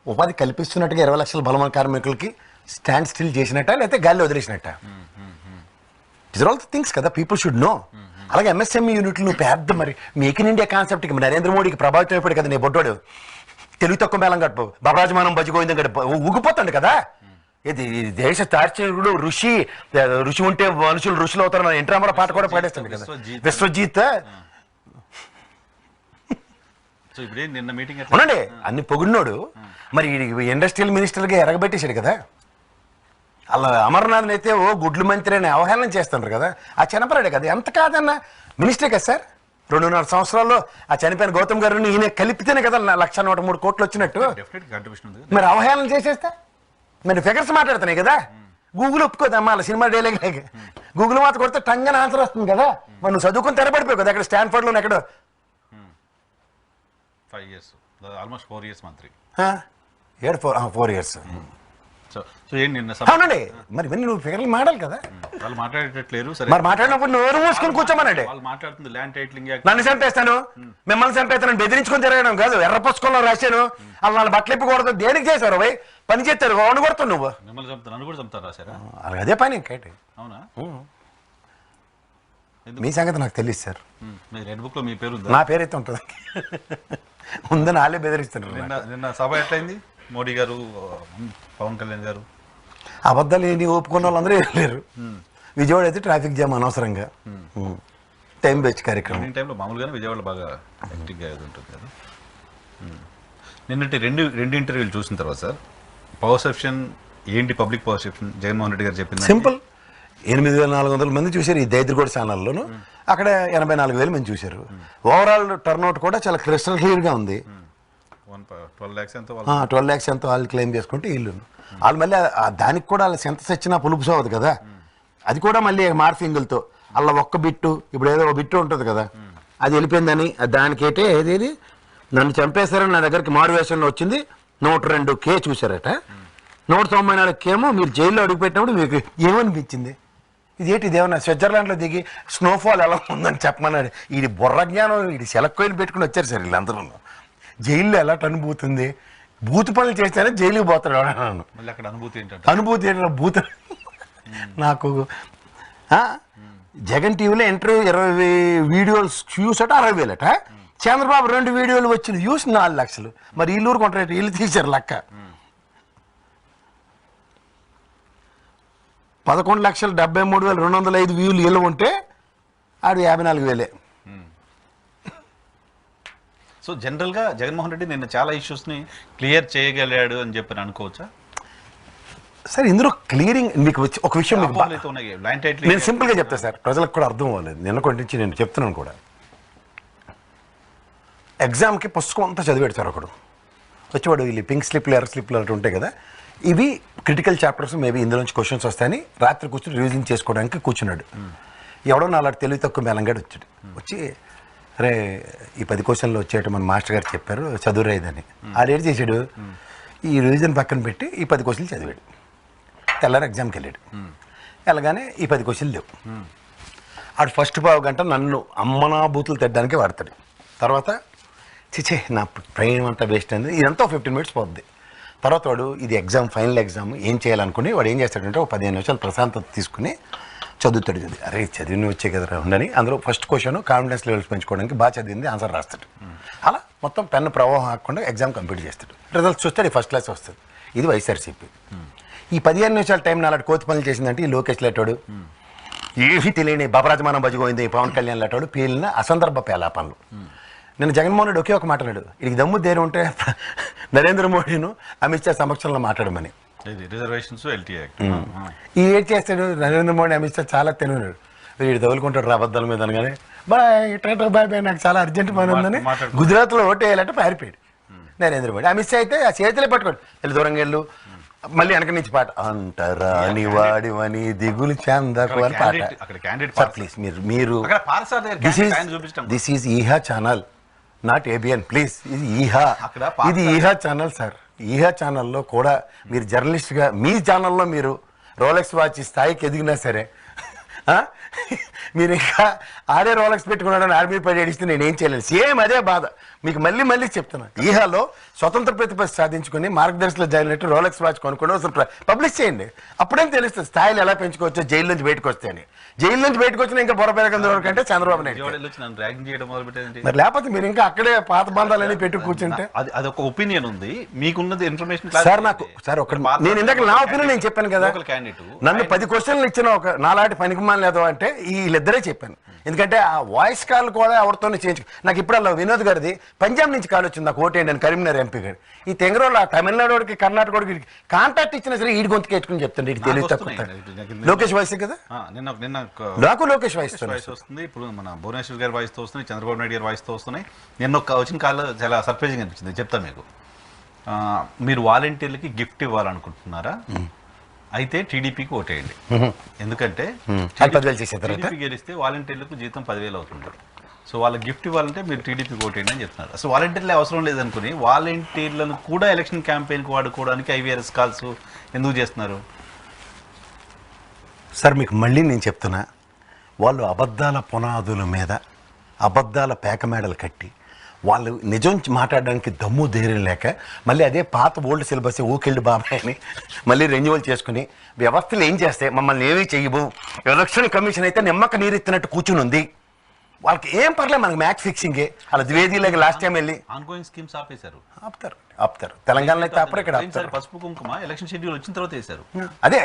ఉపాధి కల్పిస్తున్నట్టుగా 20 లక్షల బలమైన కార్మికులకి స్టాండ్ స్టిల్ చేసినట్ట, లేకపోతే గాల్లో వదిలేసినట్ట? ఇట్స్ ఆల్ ది థింగ్స్ కదా పీపుల్ షుడ్ నో. అలాగే ఎంఎస్ఎంఈ యూనిట్లు నువ్వు పెద్ద మరి మేక్ ఇన్ ఇండియా కాన్సెప్ట్కి నరేంద్ర మోడీకి ప్రభావితం అయిపోయాడు కదా నీ బొడ్డోడు. తెలుగు తక్కువ మేళం గడుపు బబరాజమానం బజ్జిగోయిందని గడుపు ఊగిపోతాడు కదా. ఇది దేశ తార్చకుడు ఋషి ఉంటే మనుషులు ఋషులు అవుతారు. ఎన్టీ రామారావు పాట కూడా పాడేస్తాడు కదా, విశ్వజిత్. అవునండి, అన్ని పొగిడినోడు మరి ఇండస్ట్రియల్ మినిస్టర్గా ఎరగబెట్టేశాడు కదా. అలా అమర్నాథ్ అయితే ఓ గుడ్లు మంత్రి అని అవహేళన చేస్తుంటారు కదా. ఆ చనిపోయాడు కదా, ఎంత కాదన్న మినిస్టరే కదా సార్. 2.5 సంవత్సరాల్లో ఆ చనిపోయిన గౌతమ్ గారిని ఈయన కలిపితేనే కదా 1,103 కోట్లు వచ్చినట్టు. మరి అవహేళన చేసేస్తే మరి ఫిగర్స్ మాట్లాడుతున్నాయి కదా. గూగుల్ ఒప్పుకోదమ్మా అలా సినిమా డైలాగ్ లాగా. గూగుల్ మాత్రం కొడితే టంగని ఆన్సర్ వస్తుంది కదా. మరి నువ్వు చదువుకుని తెరపడిపోయావు కదా అక్కడ స్టాన్ఫర్డ్లో ఎక్కడో. 5 years, ఆల్మోస్ట్ 4 years మంత్రి. 4 years. అవునండి, మరి నువ్వు ఫిగర్లు మాడాలి కదా. వాళ్ళు మాట్లాడేటట్లేరు. మరి మాట్లాడినప్పుడు నోరు మూసుకొని కూర్చోమనండి. వాళ్ళు మాట్లాడుతుంది ల్యాండ్ టైటిలింగ్. నన్ను చంపేస్తాను, మిమ్మల్ని చంపేస్తాను బెదిరించుకొని తిరగడం కాదు. ఎర్ర పుస్తకంలో రాశాను అలా వాళ్ళ బట్టలు ఇప్పకూడదు. దేనికి చేశారు భయ్? పని చేస్తారు, అవును కొడతావు నువ్వు. మిమ్మల్ని చంపుతాను కూడా చంపుతారు రాశారా? అదే పని ఇంకేంటి. అవునా? మీ సంగతి నాకు తెలియదు సార్. రెడ్ బుక్ లో మీ పేరు నా పేరైతే ఉంటుంది ఉందని వాళ్ళే బెదిరిస్తున్నారు. నిన్న సభ ఎట్లయింది? మోడీ గారు, పవన్ కళ్యాణ్ గారు అబద్ధాలు ఏంటి ఒప్పుకున్న వాళ్ళందరూ వెళ్ళారు. విజయవాడ అయితే ట్రాఫిక్ జామ్ అనవసరంగా. టైం బెచ్ కార్యక్రమం టైంలో మామూలుగానే విజయవాడ బాగా యాక్టివ్గా ఉంటుంది కదా. నిన్నటి రెండు ఇంటర్వ్యూలు చూసిన తర్వాత సార్ పర్సెప్షన్ ఏంటి? పబ్లిక్ పర్సెప్షన్ జగన్మోహన్ రెడ్డి గారు చెప్పింది సింపుల్. 8,400 మంది చూశారు ఈ దైద్రగూడ ఛానల్లోను. అక్కడ 84,000 మంది చూశారు. ఓవరాల్ టర్న్అవుట్ కూడా చాలా క్రిస్టల్ క్లియర్గా ఉంది. 12 lakhs ఎంతో వాళ్ళు క్లెయిమ్ చేసుకుంటే వీళ్ళు వాళ్ళు మళ్ళీ దానికి కూడా వాళ్ళ సెంత సచ్చినా పులుపు సోవదు కదా. అది కూడా మళ్ళీ మార్ఫింగులతో అలా ఒక్క బిట్టు, ఇప్పుడు ఏదో ఒక బిట్టు ఉంటుంది కదా, అది వెళ్ళిపోయిందని దానికైతే ఏది నన్ను చంపేశారని నా దగ్గరికి మారువేషంలో వచ్చింది 102K చూశారట. 194K ఏమో మీరు జైల్లో అడుగుపెట్టినప్పుడు మీకు ఏమనిపించింది? ఇదేంటి ఇదేమన్నా స్విట్జర్లాండ్లో దిగి స్నోఫాల్ ఎలా ఉందని చెప్పమన్నాడు. ఇది బుర్ర జ్ఞానం, ఇది సెలక్కోయిలు పెట్టుకుని వచ్చారు సార్ వీళ్ళందరూ. జైల్లో ఎలా అనుభూతుంది? బూత్ పనులు చేస్తేనే జైలుకి పోతాడు అన్నాను. అనుభూతి ఏంటంటే బూత్ నాకు జగన్ టీవీలో ఇంటర్వ్యూ 20 వీడియోలు వ్యూస్ అట 60,000 చంద్రబాబు 2 వీడియోలు వచ్చిన వ్యూస్ 4 లక్షలు. మరి వీళ్ళు కొంటారు, వీళ్ళు తీశారు లెక్క. 11,73,205 వ్యూలు వీళ్ళు ఉంటే ఆడు 54,000. సో జనరల్గా జగన్మోహన్ రెడ్డి నిన్న చాలా ఇష్యూస్ని క్లియర్ చేయగలిగాడు అని చెప్పి అనుకోవచ్చా సార్? ఇందులో క్లియరింగ్ మీకు ఒక విషయం నేను సింపుల్గా చెప్తాను సార్, ప్రజలకు కూడా అర్థం అవ్వలేదు. నిన్న కొంటించి నేను చెప్తున్నాను కూడా. ఎగ్జామ్కి పుస్తకం అంతా చదివాడు సార్ ఒకడు వచ్చేవాడు. వీళ్ళు పింక్ స్లిప్లు ఎర్ర స్లిప్లు అటు ఉంటాయి కదా, ఇవి క్రిటికల్ చాప్టర్స్, మేబీ ఇందులోంచి క్వశ్చన్స్ వస్తాయని రాత్రి కూర్చొని రివిజన్ చేసుకోవడానికి కూర్చున్నాడు. ఎవడో నా అలాంటి తెలివి తక్కువ మేలంగాడు వచ్చాడు. వచ్చి అరే ఈ 10 క్వశ్చన్లు వచ్చేట మన మాస్టర్ గారు చెప్పారు చదువురాయిదని. ఆడేడు చేశాడు, ఈ రివిజన్ పక్కన పెట్టి ఈ 10 క్వశ్చన్లు చదివాడు. తెల్లారి ఎగ్జామ్కి వెళ్ళాడు. వెళ్ళగానే ఈ 10 క్వశ్చన్లు లేవు. ఆడు ఫస్ట్ 15 గంట నన్ను అమ్మనా బూతులు తెడ్డానికి వాడతాడు. తర్వాత చిచే నా ట్రైన్ అంతా వేస్ట్ అయింది, ఇదంతా 15 minutes పోద్ది. తర్వాత వాడు ఇది ఎగ్జామ్, ఫైనల్ ఎగ్జామ్ ఏం చేయాలనుకుని వాడు ఏం చేస్తాడంటే ఒక 15 నిమిషాలు ప్రశాంతత తీసుకుని చదువుతాడు. అరే చదివిని వచ్చే కదరా ఉండని అందులో ఫస్ట్ క్వశ్చన్ కాన్ఫిడెన్స్ లెవెల్స్ పెంచుకోవడానికి బాగా చదివింది ఆన్సర్ రాస్తాడు. అలా మొత్తం పెన్ను ప్రవాహం ఆకుండా ఎగ్జామ్ కంప్లీట్ చేస్తాడు. రిజల్ట్స్ చూస్తాడు, ఫస్ట్ క్లాస్ వస్తుంది. ఇది వైఎస్ఆర్సీపీ. ఈ 15 నిమిషాల టైం నాలాంటి కోతి పనులు చేసిందంటే ఈ లోకేష్ లేటాడు, ఏమీ తెలియని బబరాజమానం బజిగోయింది పవన్ కళ్యాణ్ లేటాడు, పేలిన అసందర్భ పేలాపనలు. నేను జగన్మోహన్ రెడ్డి ఒకే ఒక మాట్లాడాడు, ఇది దమ్ము ధైర్యం ఉంటే నరేంద్ర మోడీను అమిత్ షా సమక్షంలో మాట్లాడమని. Reservations LT act. ఈ ఏడ్ చేస్తాడు నరేంద్ర మోడీ అమిత్ షా చాలా తెలియనాడు, వీడు తగులుకుంటాడు అబద్ధాల మీద అనగానే బాయ్ టాటా బాయ్ బాయ్ నాకు చాలా అర్జెంట్ పని ఉందని గుజరాత్లో ఓటేయాలంటే పారిపోయాడు నరేంద్ర మోడీ. అమిత్ షా అయితే ఆ చేతిలో పట్టుకోండి వెళ్ళి దూరంగా వెళ్ళు, మళ్ళీ వెనక నుంచి పాట అంటరాని వాడివని దిగులు చెందకు అని పాట. ప్లీజ్ మీరు దిస్ ఈజ్ ఈహా ఛానల్ నాట్ ఏబిఎన్ ప్లీజ్, ఇది ఈహా, ఇది ఈహా ఛానల్ సార్. ఈహా ఛానల్లో కూడా మీరు జర్నలిస్ట్గా మీ ఛానల్లో మీరు రోలెక్స్ వాచ్ స్థాయికి ఎదిగినా సరే మీరు ఇంకా ఆడే రోలెక్స్ పెట్టుకున్నాడని ఆర్మీ పడి ఏడిస్తే నేను ఏం చేయలేను. సేమ్ అదే బాధ మీకు మళ్ళీ చెప్తున్నాను. ఈహాలో స్వతంత్ర ప్రతిపత్తి సాధించుకుని మార్గదర్శిలో జాయిన్ రోలెక్స్ వాచ్ కొనుక్కోండి, అసలు పబ్లిష్ చేయండి, అప్పుడేం తెలుస్తుంది స్థాయిలు ఎలా పెంచుకోవచ్చో. జైలు నుంచి బయటకు వస్తే అని, జైలు నుంచి బయటకు వచ్చినా ఇంకా బొరపెరగం కంటే చంద్రబాబు నాయుడు. మరి లేకపోతే మీరు ఇంకా అక్కడే పాత బంధాలని పెట్టి కూర్చుంటే అది ఒక ఒపీనియన్ ఉంది, మీకున్నది ఇన్ఫర్మేషన్ సార్. నాకు సార్ ఒక నేను ఇందాక నా ఒపీనియన్ నేను చెప్పాను కదా, నన్ను 10 క్వశ్చన్లు ఇచ్చిన ఒక నాలాంటి పనికిమాలి లేదు అంటే వీళ్ళిద్దరే చెప్పాను. ఎందుకంటే ఆ వాయిస్ కాల్ కూడా ఎవరితోనే చేయించు. నాకు ఇప్పుడు వినోద్ గారిది పంజాబ్ నుంచి కాల్ వచ్చింది నాకు ఓటేయండి అని, కరీంనగర్ ఎంపీ గారు. ఈ తెంగరోళ్ళ తమిళనాడుకి కర్ణాటకకి కాంటాక్ట్ ఇచ్చినా సరే ఈడి గొంతుకు ఎట్టుకుని చెప్తాను, ఇటు తెలివి తక్కువ. లోకేష్ వాయిస్ కదా, నాకు లోకేష్ వాయిస్ వస్తుంది, ఇప్పుడు మన భువనేశ్వర్ గారి వాయిస్ తో వస్తుంది, చంద్రబాబు నాయుడు గారి వాయిస్ తో వస్తున్నాయి. నిన్న వచ్చిన కాల్లో చాలా సర్ప్రైజింగ్ అనిపించింది, చెప్తా మీకు. మీరు వాలంటీర్లకి గిఫ్ట్ ఇవ్వాలనుకుంటున్నారా? అయితే టీడీపీకి ఓటేయండి. ఎందుకంటే టీడీపీ గెలిస్తే వాలంటీర్లకు జీతం 10,000 అవుతుంది. సో వాళ్ళకి గిఫ్ట్ ఇవ్వాలంటే మీరు టీడీపీకి ఓటేయండి అని చెప్తున్నారు. అసలు వాలంటీర్లే అవసరం లేదనుకుని వాలంటీర్లను కూడా ఎలక్షన్ క్యాంపెయిన్కి వాడుకోవడానికి ఐవీఆర్ఎస్ కాల్స్ ఎందుకు చేస్తున్నారు సార్? మీకు మళ్ళీ నేను చెప్తున్నా, వాళ్ళు అబద్ధాల పునాదుల మీద అబద్ధాల పేకమేడలు కట్టి వాళ్ళు నిజం మాట్లాడడానికి దమ్ము ధైర్యం లేక మళ్ళీ అదే పాత ఓల్డ్ సిలబస్ ఊకెళ్ళి బాబాయ్ అని మళ్ళీ రెన్యువల్ చేసుకుని వ్యవస్థలు ఏం చేస్తే మమ్మల్ని ఏమీ చెయ్యవు. ఎలక్షన్ కమిషన్ అయితే నిమ్మక నీరెత్తినట్టు కూర్చుని ఉంది, వాళ్ళకి ఏం పర్లేదు, మనకి మ్యాచ్ ఫిక్సింగే. అలా ద్వివేదీలకి లాస్ట్ టైం వెళ్ళి ఆన్గోయింగ్ స్కీమ్స్ ఆపేశారు. ఆపుతారు తెలంగాణలో అయితే ఆపరు, ఇక్కడ పసుపు కుంకుమ ఎలక్షన్ షెడ్యూల్ వచ్చిన తర్వాత వేశారు. అదే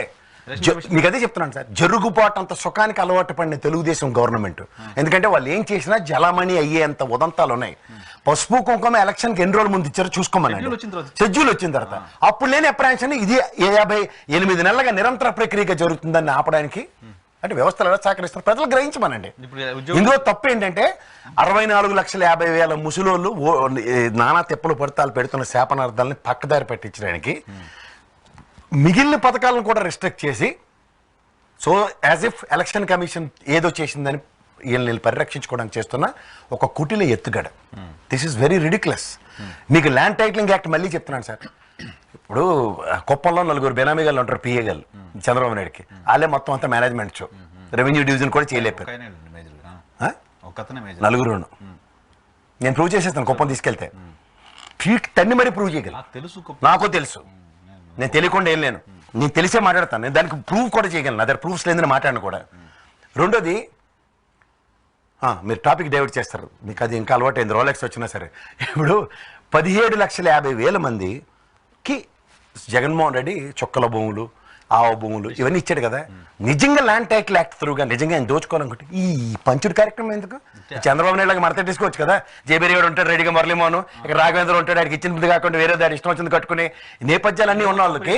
మీకు అదే చెప్తున్నాను సార్, జరుగుబాటు అంత సుఖానికి అలవాటు పడిన తెలుగుదేశం గవర్నమెంట్. ఎందుకంటే వాళ్ళు ఏం చేసినా జలమణి అయ్యేంత ఉదంతాలు ఉన్నాయి. పసుపు కుంకుమ ఎలక్షన్కి ఎన్ని రోజుల ముందు ఇచ్చారో చూసుకోమని షెడ్యూల్ వచ్చిన తర్వాత అప్పుడు లేని అప్రహెన్షన్ ఇది 58 నెలలుగా నిరంతర ప్రక్రియగా జరుగుతుందని ఆపడానికి. అంటే వ్యవస్థలు ఎలా సహకరిస్తారు ప్రజలు గ్రహించమనండి. ఇందులో తప్పు ఏంటంటే 64,50,000 ముసలోళ్ళు నానా తెప్పలు పడతాలు పెడుతున్న శాపనార్థాలని పక్కదారి పట్టించడానికి మిగిలిన పథకాలను కూడా రిస్ట్రిక్ట్ చేసి, so as if election commission ఏదో చేసిందని వీళ్ళని పరిరక్షించుకోవడానికి చేస్తున్న ఒక కుటిల ఎత్తుగడ. This is very ridiculous. మీకు ల్యాండ్ టైటిలింగ్ యాక్ట్ మళ్ళీ చెప్తున్నాను సార్. ఇప్పుడు కుప్పంలో 4 బెనామీగాళ్ళు ఉంటారు, పిఏగాళ్ళు చంద్రబాబు నాయుడుకి. వాళ్ళే మొత్తం అంతా మేనేజ్మెంట్ షో, రెవెన్యూ డివిజన్ కూడా చేయలేపారు. 4 నేను ప్రూవ్ చేసేస్తాను, కుప్పం తీసుకెళ్తే తన్ని మరీ ప్రూవ్ చేయగలను. నాకు తెలుసు, నేను తెలియకుండా ఏం లేను, నేను తెలిసే మాట్లాడతాను. నేను దానికి ప్రూఫ్ కూడా చేయగలను, నా దగ్గర ప్రూఫ్స్ లేదని మాట్లాడను కూడా. రెండోది, మీరు టాపిక్ డైవర్ట్ చేస్తారు, మీకు అది ఇంకా అలవాటైంది రోలెక్స్ వచ్చినా సరే. ఇప్పుడు 17,50,000 మందికి జగన్మోహన్ రెడ్డి చొక్కల భూములు, ఆవ భూములు ఇవన్నీ ఇచ్చాడు కదా. నిజంగా ల్యాండ్ టైటిల్ యాక్ట్ త్రూగా నిజంగా ఆయన దోచుకోవాలనుకుంటే ఈ పంచుడు కార్యక్రమం ఎందుకు? చంద్రబాబు నాయుడు మడతెట్టేసుకోవచ్చు కదా. జేబీరి గారు ఉంటాడు రెడీగా, మురళీమోహన్ ఇక్కడ రాఘవేంద్ర ఉంటాడు, ఆయనకి ఇచ్చినది కాకుండా వేరే దాని ఇష్టం వచ్చింది కట్టుకుని నేపథ్యాలన్నీ ఉన్న వాళ్ళకి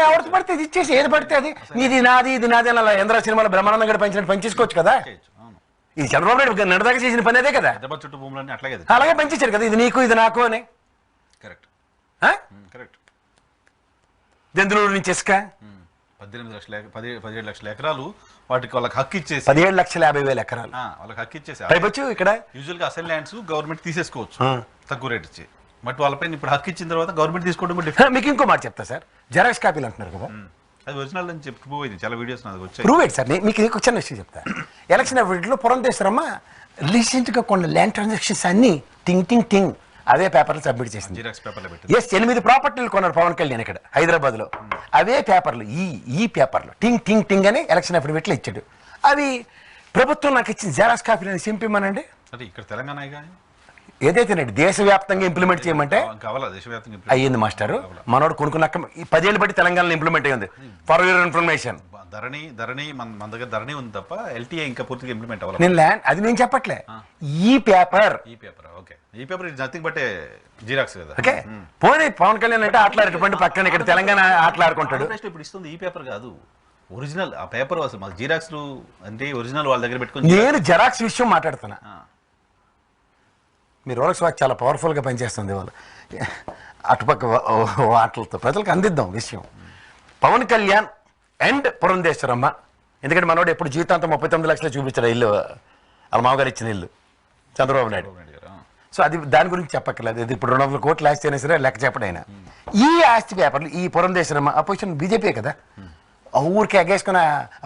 ఎవరికి పడితే ఇది ఇచ్చేసి ఏది పడితే అది ఇది నాది ఇది నాది అలా ఎంద్ర సినిమాలో బ్రహ్మానందం గడి పంచినట్టు పంచేసుకోవచ్చు కదా. ఇది చంద్రబాబు నాయుడు నడదాకా చేసిన పని అదే కదా, అలాగే పంచేశారు కదా, ఇది నీకు ఇది నాకు అని. దెందులూరు నుంచి ఇసుక 17 లక్షల ఎకరాలు వాటికి వాళ్ళకి హక్కు ఇచ్చేసి 17,50,000 ఎకరాలు వాళ్ళకి హక్కు ఇచ్చేసి పైపచ్చు. ఇక్కడ యూజువల్ గా అసెల్ ల్యాండ్స్ గవర్నమెంట్ తీసేసుకోవచ్చు తక్కువ రేట్ ఇచ్చి, బట్ వాళ్ళపైన ఇప్పుడు హక్కు ఇచ్చిన తర్వాత గవర్నమెంట్ తీసుకోవడం కూడా. మీకు ఇంకో మాట చెప్తా సార్, జెరాక్స్ కాపీలు అంటున్నారు కదా, అది ఒరిజినల్ అని చెప్పుకోపోయింది, చాలా వీడియోస్ నాకు వచ్చాయి. Prove it sir. మీకు ఇంకొక చిన్న విషయం చెప్తా. ఎలక్షన్ అఫిడవిట్లో పురంధేశ్వరమ్మ రీసెంట్గా కొన్ని ల్యాండ్ ట్రాన్సాక్షన్స్ అన్ని టింగ్ అదే పేపర్లు సబ్మిట్ చేసింది. ఎస్, 8 ప్రాపర్టీలు కొన్నారు పవన్ కళ్యాణ్ ఇక్కడ హైదరాబాద్లో. అవే పేపర్లు ఈ పేపర్లు టింగ్ అని ఎలక్షన్ అఫిడవిట్లో ఇచ్చాడు. అవి ప్రభుత్వం నాకు ఇచ్చిన జెరాక్స్ కాపీలు అని సింపిమ్మనండి. ఇక్కడ తెలంగాణ ఏదైతేనండి దేశవ్యాప్తంగా ఇంప్లిమెంట్ చేయమంటే కావాలా దేశవ్యాప్తంగా అయ్యింది మాస్టర్. మనోడు కొనుక్కున్నాక 10 ఏళ్ళు బట్టి తెలంగాణలో ఇంప్లిమెంట్ అయ్యింది. ఫర్ యువర్ ఇన్ఫర్మేషన్ ధరణి మన దగ్గర ధరణి ఉంది తప్ప ఎల్టీఏ ఇంకా పూర్తిగా ఇంప్లిమెంట్ అవ్వాలి. నేను అది నేను చెప్పట్లే. ఈ పేపర్ ఓకే, ఈ paper is nothing but xerox కదా. ఓకే, పోనీ పవన్ కళ్యాణ్ అంటే ఆటలాడేటువంటి పక్కన ఇక్కడ తెలంగాణ ఆటలాడుకుంటాడు. ఇప్పుడు ఇస్తుంది ఈ పేపర్ కాదు, ఒరిజినల్ ఆ పేపర్ అసలు మాకు జిరాక్స్ అంటే ఒరిజినల్ వాళ్ళ దగ్గర పెట్టుకుని. నేను జెరాక్స్ విషయం మాట్లాడుతున్నా. మీ రోలక్స్ వాచ్ చాలా పవర్ఫుల్గా పనిచేస్తుంది వాళ్ళు అటుపక్క వాటలతో ప్రజలకు అందిద్దాం విషయం. పవన్ కళ్యాణ్ అండ్ పురంధేశ్వరమ్మ, ఎందుకంటే మనోడు ఎప్పుడు జీవితాంతం 39 లక్షలు చూపించాడు ఇల్లు, వాళ్ళ మామగారు ఇచ్చిన ఇల్లు చంద్రబాబు నాయుడు. సో అది దాని గురించి చెప్పక్కర్లేదు. ఇది ఇప్పుడు 200 కోట్లు ఆస్తి అయినా సరే లెక్క చెప్పడైనా. ఈ ఆస్తి పేపర్లు ఈ పురంధేశ్వరమ్మ అపోజిషన్ బీజేపీ కదా, ఊరికి ఎగేసుకున్న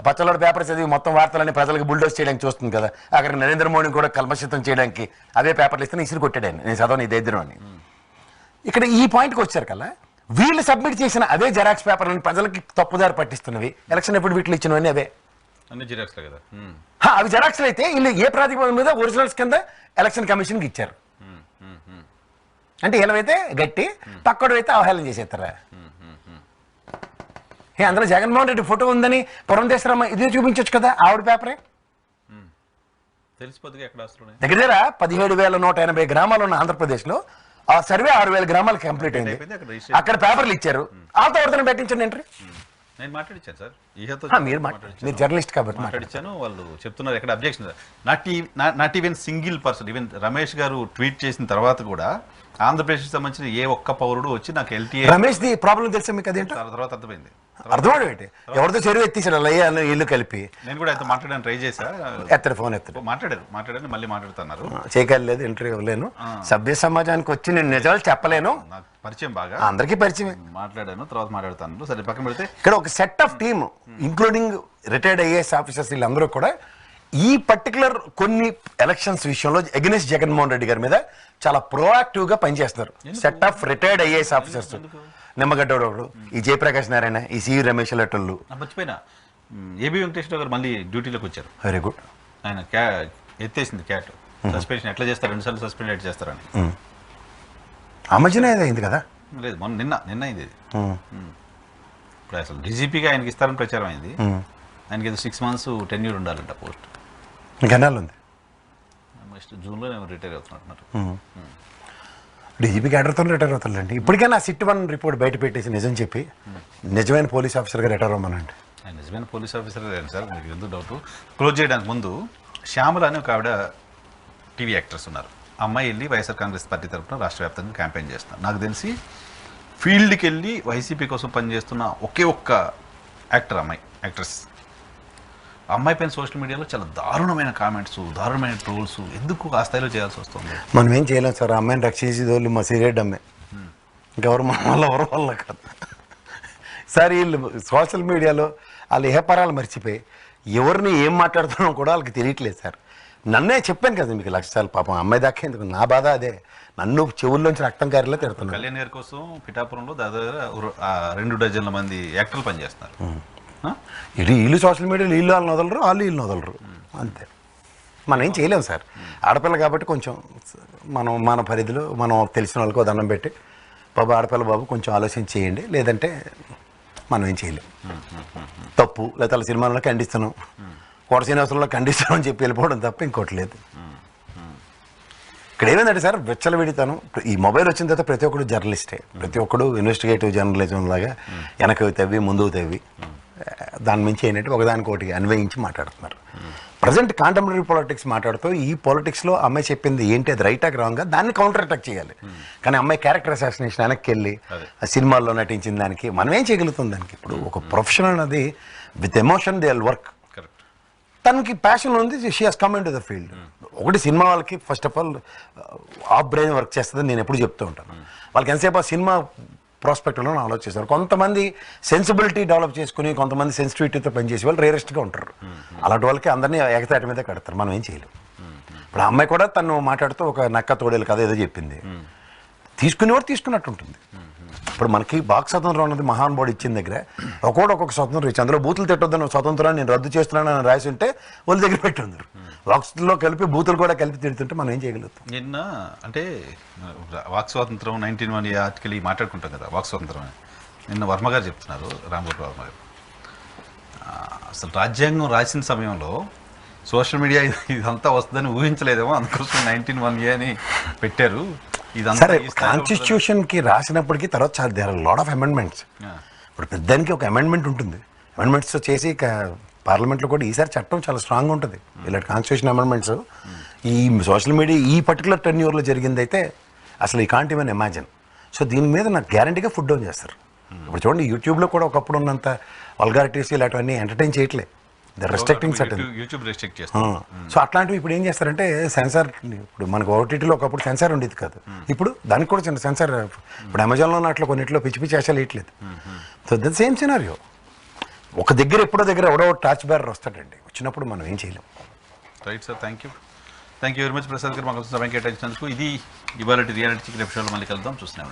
పచ్చలోడు పేపర్ చదివి మొత్తం వార్తలన్నీ ప్రజలకు బుల్డోస్ చేయడానికి చూస్తుంది కదా. అక్కడ నరేంద్ర మోడీ కూడా కల్మషితం చేయడానికి అవే పేపర్లు ఇస్తే ఇసురు కొట్టాడు ఆయన, నేను చదవని దరిద్రం అని. ఇక్కడ ఈ పాయింట్కి వచ్చారు కదా, వీళ్ళు సబ్మిట్ చేసిన అవే జెరాక్స్ పేపర్లను ప్రజలకి తప్పుదారి పట్టిస్తున్నవి. ఎలక్షన్ ఎప్పుడు వీటిలో ఇచ్చినవన్నీ అవే అన్ని జిరాక్స్ కదా. అవి జెరాక్స్లు అయితే వీళ్ళు ఏ ప్రాతిపదిక మీద ఒరిజినల్స్ కింద ఎలక్షన్ కమిషన్కి ఇచ్చారు. అంటే వీళ్ళవైతే గట్టి, పక్కడు అయితే అవహేళన చేసేస్తారా? అందులో జగన్మోహన్ రెడ్డి ఫోటో ఉందని పురంధేశ్వరమ్మ ఇదే చూపించవచ్చు కదా, ఆవిడ పేపరే. దగ్గర దగ్గర 17,180 గ్రామాలు ఉన్న ఆంధ్రప్రదేశ్లో ఆ సర్వే 6,000 గ్రామాలకు కంప్లీట్ అయింది. అక్కడ పేపర్లు ఇచ్చారు, వాళ్ళతో ఎవరితో పెట్టించండి ఎంట్రీ. నేను మాట్లాడించాను సార్, మీరు జర్నలిస్ట్ కాబట్టి మాట్లాడించాను. వాళ్ళు చెప్తున్నారు ఎక్కడ objection not even single person. Even Ramesh గారు ట్వీట్ చేసిన తర్వాత కూడా ఆంధ్రప్రదేశ్ సంబంధించిన ఏ ఒక్క పౌరుడు వచ్చి నాకు ఎల్టీఏ రమేష్ ది ప్రాబ్లం తెలుసా మీకు? అదేంటో తర్వాత అర్థమైంది. అర్థమైంది ఎవరితో చెరువు ఎత్తించాడు అయ్యా ఇల్లు కలిపి. నేను కూడా అయితే మాట్లాడాను, ట్రై చేశా, ఎత్తాడు ఫోన్ ఎత్తాడు, మాట్లాడాను మళ్ళీ మాట్లాడుతున్నారు. చేయగలేదు, ఇంటర్వ్యూ ఇవ్వలేను, సభ్య సమాజానికి వచ్చి నేను నిజాలు చెప్పలేను. నాకు పరిచయం బాగా, అందరికీ పరిచయం. మాట్లాడాను, తర్వాత మాట్లాడుతాను. సరే పక్కన పెడితే ఇక్కడ ఒక set of team including retired IAS officers వీళ్ళందరూ కూడా ఈ పర్టికులర్ కొన్ని ఎలక్షన్స్ విషయంలో అగెనిస్ట్ జగన్మోహన్ రెడ్డి గారి మీద చాలా ప్రోయాక్టివ్ గా పనిచేస్తున్నారు. Set of retired IAS officers, నిమ్మగడ్డోడు ఒకడు, ఈ జయప్రకాష్ నారాయణ, ఈ సివి రమేష్ లెటర్లు. మర్చిపోయినా ఏబి వెంకటేశ్వర గారు మళ్ళీ డ్యూటీలోకి వచ్చారు. Very good. ఆయన ఎత్తేసింది క్యాట్ సస్పెన్షన్. ఎట్లా చేస్తారు, 2 సార్లు సస్పెండ్ చేస్తారని. ఆ మధ్యన అయింది కదా? లేదు, మొన్న నిన్న అయింది. ఇప్పుడు అసలు డీజీపీగా ఆయనకి ఇస్తారని ప్రచారం అయింది. ఆయనకి ఏదో 6 months టెన్యూర్ ఉండాలంట పోస్ట్. గన్నాలు ఉంది, జూన్లో రిటైర్ అవుతున్నట్టున్నారు. డీజీపీ క్యాడర్తో రిటైర్ అవుతారండి. ఇప్పటికైనా సిట్ 1 రిపోర్ట్ బయట పెట్టేసి నిజం చెప్పి నిజమైన పోలీస్ ఆఫీసర్గా రిటైర్ అవ్వమనండి. ఆయన నిజమైన పోలీస్ ఆఫీసర్ సార్, మీకు ఎందుకు డౌట్? క్లోజ్ చేయడానికి ముందు శ్యామల అని ఒక ఆవిడ టీవీ యాక్టర్స్ ఉన్నారు. అమ్మాయి వెళ్ళి వైఎస్ఆర్ కాంగ్రెస్ పార్టీ తరఫున రాష్ట్ర వ్యాప్తంగా క్యాంపెయిన్ చేస్తున్నారు. నాకు తెలిసి ఫీల్డ్కి వెళ్ళి వైసీపీ కోసం పనిచేస్తున్న ఒకే ఒక్క యాక్టర్ యాక్ట్రెస్. అమ్మాయి పైన సోషల్ మీడియాలో చాలా దారుణమైన కామెంట్స్, దారుణమైన ట్రోల్స్. ఎందుకు ఆ స్థాయిలో చేయాల్సి వస్తుంది? మనం ఏం చేయలేం సార్. అమ్మాయిని రక్షించేది వాళ్ళు మా సిగరెట్ అమ్మాయి, ఇంకెవరు మన వల్ల ఎవరి వల్ల కాదు సార్. వీళ్ళు సోషల్ మీడియాలో వాళ్ళు ఏపరాలు మర్చిపోయి ఎవరిని ఏం మాట్లాడుతున్నారో కూడా వాళ్ళకి తెలియట్లేదు సార్. నన్నే చెప్పాను కదా మీకు 1,00,000 సార్లు. పాపం అమ్మాయి దాకా ఎందుకు, నా బాధ అదే. నన్ను చెవుల్లోంచి రక్తం కారేలా తిడుతున్నాను. కళ్యాణ్ గారి కోసం పిఠాపురంలో దాదాపు 2 డజన్ల మంది యాక్టర్లు పనిచేస్తున్నారు. వీళ్ళు సోషల్ మీడియాలో వీళ్ళు వాళ్ళని వదలరు, వాళ్ళు వీళ్ళని వదలరు, అంతే. మనం ఏం చేయలేము సార్. ఆడపిల్ల కాబట్టి కొంచెం మనం మన పరిధిలో మనం తెలిసిన వాళ్ళకి దండం పెట్టి, బాబు ఆడపిల్ల బాబు కొంచెం ఆలోచన చేయండి, లేదంటే మనం ఏం చేయలేం. తప్పు లేకపోతే వాళ్ళ సినిమాల్లో ఖండిస్తున్నాం, కోట శ్రీనివాసంలో ఖండిస్తున్నాం అని చెప్పి వెళ్ళిపోవడం తప్ప ఇంకోటి లేదు. ఇక్కడ ఏమైందంటే సార్, విచ్చలవిడితనం. ఈ మొబైల్ వచ్చిన తర్వాత ప్రతి ఒక్కడు జర్నలిస్టే, ప్రతి ఒక్కడు ఇన్వెస్టిగేటివ్ జర్నలిజం లాగా వెనకవి తవ్వి ముందుకు తవ్వి దాని మించి ఏంటంటే ఒకదానికొకటి అన్వయించి మాట్లాడుతున్నారు. ప్రజెంట్ కాంటెంపరీ పాలిటిక్స్ మాట్లాడుతూ ఈ పాలిటిక్స్లో అమ్మాయి చెప్పింది ఏంటి, అది రైట్ ఆకి రాంగ్గా దాన్ని కౌంటర్ అటాక్ చేయాలి. కానీ అమ్మాయి క్యారెక్టర్ అసాసినేషన్ వెనక్కి వెళ్ళి సినిమాల్లో నటించిన దానికి మనం ఏం చేయగలుగుతాం? దానికి ఇప్పుడు ఒక ప్రొఫెషనల్ అది with emotion they will work. తనకి ప్యాషన్ ఉంది, she has come in to the field. ఒకటి సినిమా వాళ్ళకి first of all of brain work చేస్తుందని నేను ఎప్పుడు చెప్తూ ఉంటాను. వాళ్ళకి ఎంతసేపు ఆ సినిమా ప్రాస్పెక్ట్లో ఆలోచిస్తారు. కొంతమంది సెన్సిబిలిటీ డెవలప్ చేసుకుని, కొంతమంది సెన్సిటివిటీతో పనిచేసే వాళ్ళు రేరెస్ట్గా ఉంటారు. అలాంటి వాళ్ళకి అందరినీ ఎగతాటి మీద కడతారు. మనం ఏం చేయలేం. ఇప్పుడు ఆ అమ్మాయి కూడా తను మాట్లాడుతూ ఒక నక్క తోడేలు కథ ఏదో చెప్పింది, తీసుకునేవాడు తీసుకున్నట్టు ఉంటుంది. ఇప్పుడు మనకి వాక్ స్వతంత్రం అన్నది మహానుభావుడు ఇచ్చిన దగ్గర ఒక్కొక్క స్వతంత్రం ఇచ్చి అందులో బూతులు తిట్టొద్దని స్వతంత్రాన్ని నేను రద్దు చేస్తున్నానని రాసి ఉంటే వాళ్ళ దగ్గర పెట్టుందరు. వాక్స్లో కలిపి బూతులు కూడా కలిపి తిడుతుంటే మనం ఏం చేయగలుగుతాం? నిన్న అంటే వాక్ స్వాతంత్రం 19(1) ఆర్టికల్ మాట్లాడుకుంటాం కదా, వాక్ స్వాతంత్రం అని నిన్న వర్మ గారు చెప్తున్నారు, రాంగోపాల్ వర్మ గారు. అసలు రాజ్యాంగం రాసిన సమయంలో సోషల్ మీడియా ఇదంతా వస్తుందని ఊహించలేదేమో, అందుకోసం 19(1) అని పెట్టారు. సరే, కాన్స్టిట్యూషన్కి రాసినప్పటికీ తర్వాత there are lot of amendments. ఇప్పుడు పెద్దానికి ఒక అమెండ్మెంట్ ఉంటుంది, అమెండ్మెంట్స్ చేసి పార్లమెంట్లో కూడా ఈసారి చట్టం చాలా స్ట్రాంగ్గా ఉంటుంది. ఇలాంటి కాన్స్టిట్యూషన్ అమెండ్మెంట్స్ ఈ సోషల్ మీడియా ఈ పర్టికులర్ టెన్యూర్లో జరిగిందైతే అసలు ఈ కాంట్ ఈవెన్ ఇమాజిన్. సో దీని మీద నాకు గ్యారంటీగా ఫుడ్ డౌన్ చేస్తారు. ఇప్పుడు చూడండి, యూట్యూబ్లో కూడా ఒకప్పుడు ఉన్నంత వల్గారిటీస్ ఇలాంటివన్నీ ఎంటర్టైన్ చేయట్లే, the restricting certain. YouTube restrict చేస్తారు. సో అట్లాంటివి ఇప్పుడు ఏం చేస్తారంటే సెన్సార్, ఇప్పుడు మనకు ఓటీటీలో ఒకప్పుడు సెన్సార్ ఉండేది కాదు, ఇప్పుడు దానికి కూడా చిన్న సెన్సార్. ఇప్పుడు అమెజాన్లో అట్లా కొన్నిట్లో పిచ్చి పిచ్చి వేషాలు వేయట్లేదు. So the same scenario. ఒక దగ్గర ఎప్పుడో దగ్గర ఎవడో టార్చ్ బ్యారర్ వస్తాడండి, వచ్చినప్పుడు మనం ఏం చేయలేం. Right sir, thank you very much Prasad గారు మాకు సమయం కేటాయించినందుకు. ఇది ఇవాళ రియాలిటీ చికెన్ ఎపిసోడ్లో మళ్ళీ కలుద్దాం, చూస్తున్నాం.